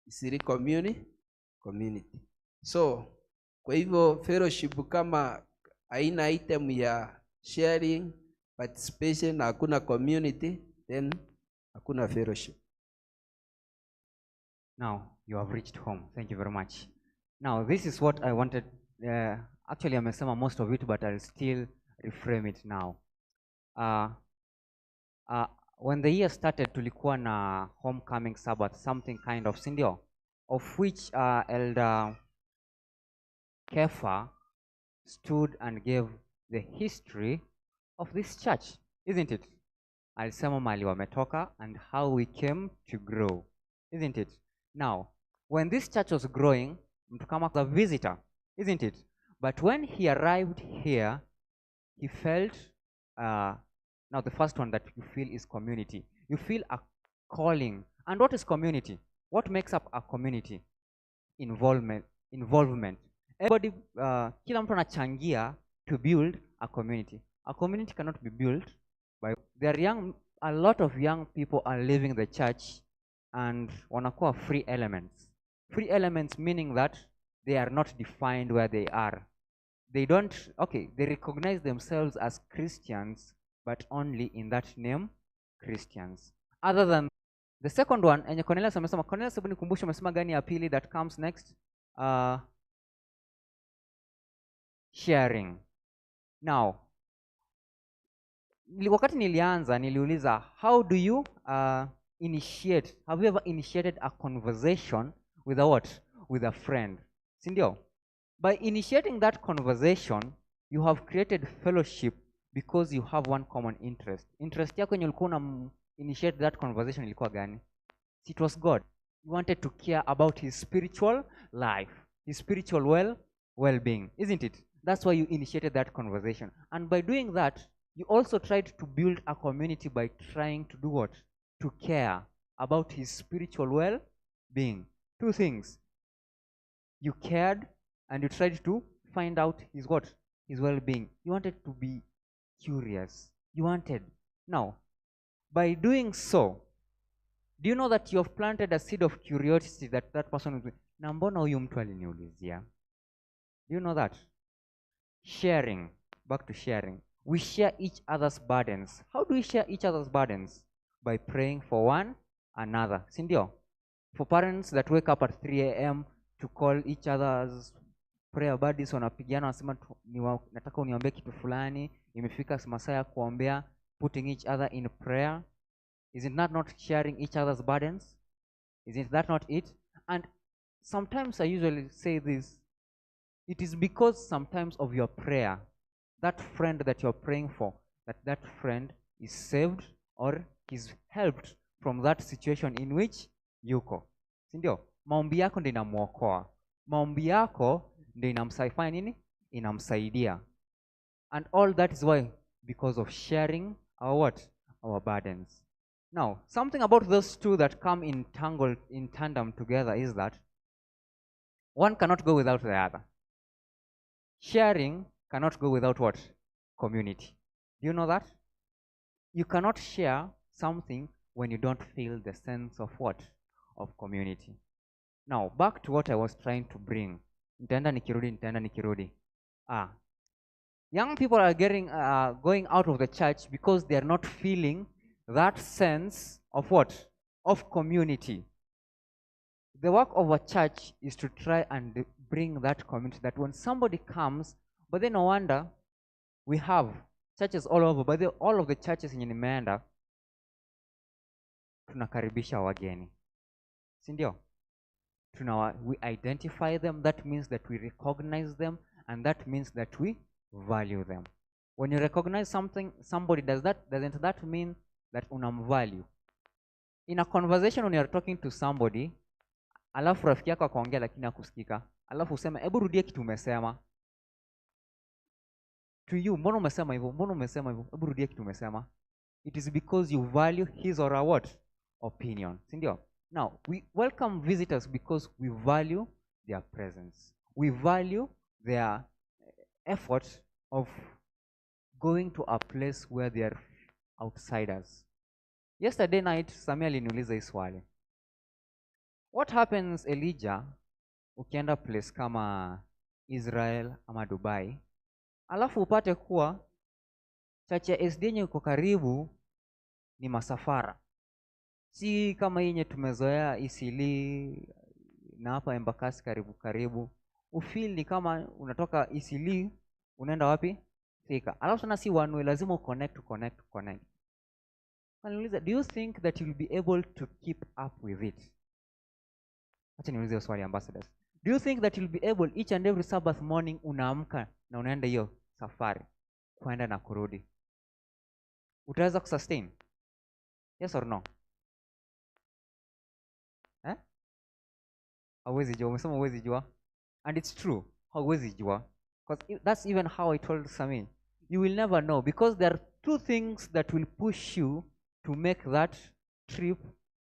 Eastleigh community. So kwa hivyo fellowship kama haina item ya sharing, participation na hakuna community, then hakuna fellowship. Now you have reached home. Thank you very much. Now this is what I wanted. Actually, amesema most of it, but I'll still reframe it now. When the year started, tulikuwa na homecoming Sabbath, something kind of sindio, of which Elder Kefa stood and gave the history of this church, isn't it? Alisema mali wametoka and how we came to grow, isn't it? Now, when this church was growing, mtu kama a visitor, isn't it? But when he arrived here, he felt, now the first one that you feel is community. You feel a calling. And what is community? What makes up a community? Involvement. Everybody, kila mtu anachangia to build a community. A community cannot be built by, a lot of young people are leaving the church and wanakuwa free elements. Free elements meaning that they are not defined where they are. They don't, okay, they recognize themselves as Christians, but only in that name, Christians. Other than the second one, enye Cornelius amesema, Cornelius hebu nikumbushe amesema gani ya pili that comes next? Sharing. Now, wakati nilianza niliuliza, how do you initiate, have you ever initiated a conversation with a what? With a friend. Sindio? By initiating that conversation, you have created fellowship because you have one common interest. Interest yako yenye ulikuwa una initiate that conversation ilikuwa gani? It was God. You wanted to care about his spiritual life, his spiritual well-being, isn't it? That's why you initiated that conversation. And by doing that, you also tried to build a community by trying to do what? To care about his spiritual well-being. Two things. You cared and you tried to find out his what? His well-being. You wanted to be curious. You wanted. Now, by doing so, do you know that you have planted a seed of curiosity that that person will be, na mbona huyu mtu aliniulizia? Do you know that? Sharing. Back to sharing. We share each other's burdens. How do we share each other's burdens? By praying for one another. Sindio? For parents that wake up at 3 a.m. to call each other's prayer buddies, wanapigiana wanasema nataka uniombee kitu fulani, imefika masaa ya kuombea, putting each other in prayer. Isn't that not sharing each other's burdens? Isn't that not it? And sometimes I usually say this, it is because sometimes of your prayer, that friend that you're praying for, that friend is saved or is helped from that situation in which yuko. Sindio? Maombi yako ndio inamuokoa. Maombi yako ndio inamsaidia nini? Inamsaidia. And all that is why, because of sharing our what? Our burdens. Now, something about those two that come in tandem together is that one cannot go without the other. Sharing cannot go without what? Community. Do you know that? You cannot share something when you don't feel the sense of what? Of community. Now, back to what I was trying to bring. Nitaenda nikirudi. Young people are going out of the church because they are not feeling that sense of what? Of community. The work of a church is to try and bring that community, that when somebody comes, but then no wonder, we have churches all over, but all of the churches in nimeenda tunakaribisha wageni. Sindio? We identify them, that means that we recognize them, and that means that we value them. When you recognize somebody, doesn't that mean that unamvalue? In a conversation when you are talking to somebody, alafu rafiki yako akaongea lakini hakusikika, alafu useme hebu rudie kitu umesema. To you, mbona umesema hivyo? Mbona umesema hivyo? Hebu rudie kitu umesema. It is because you value his or her what? Opinion. Sindio? Now, we welcome visitors because we value their presence. We value their effort of going to a place where they are outsiders. Yesterday night, Samia aliniuliza hii swali. What happens, Elijah, ukienda place kama Israel ama Dubai, alafu upate kuwa church ya SD yenye uko karibu ni masafara, si kama yenye tumezoea Eastleigh na hapa Embakasi karibu. Ufeel ni kama unatoka Eastleigh unaenda wapi? Thika. Alafu sana si one way, lazima connect. Kaniuliza, do you think that you'll be able to keep up with it? Acha niulize swali ambassadors. Do you think that you'll be able each and every Sabbath morning unaamka na unaenda hiyo safari kwenda na kurudi? Utaweza kusustain? Yes or no? Hauwezi jua, umesema huwezi jua. And it's true, hauwezi jua. Because that's even how I told Samin. You will never know, because there are two things that will push you to make that trip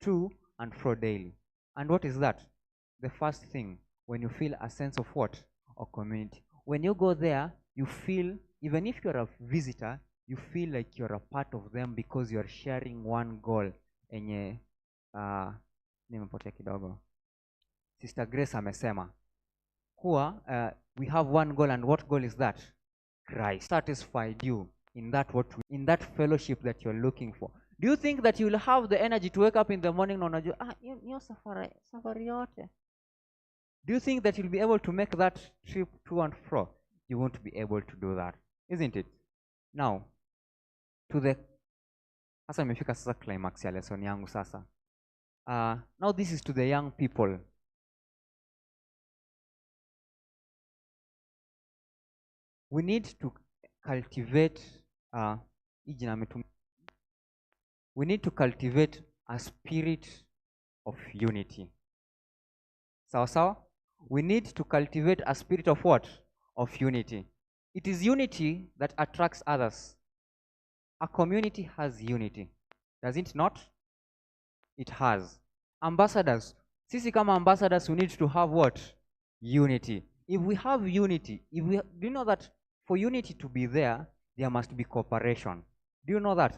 to and fro daily. And what is that? The first thing, when you feel a sense of what? Of community. When you go there, you feel, even if you're a visitor, you feel like you're a part of them because you're sharing one goal. Enye, nimepotea kidogo. Sister Grace amesema kuwa we have one goal, and what goal is that? Christ satisfied you in that fellowship that you're looking for. Do you think that you'll have the energy to wake up in the morning na unajua hiyo safari yote? Do you think that you'll be able to make that trip to and fro? You won't be able to do that, isn't it? Now sasa imefika sasa climax ya lesson yangu sasa. Now this is to the young people. We need to cultivate a spirit of unity. Sawa? We need to cultivate a spirit of what? Of unity. It is unity that attracts others. A community has unity. Does it not? It has. Ambassadors. Sisi kama ambassadors, we need to have what? Unity. If we have unity, do you know that for unity to be there must be cooperation? Do you know that?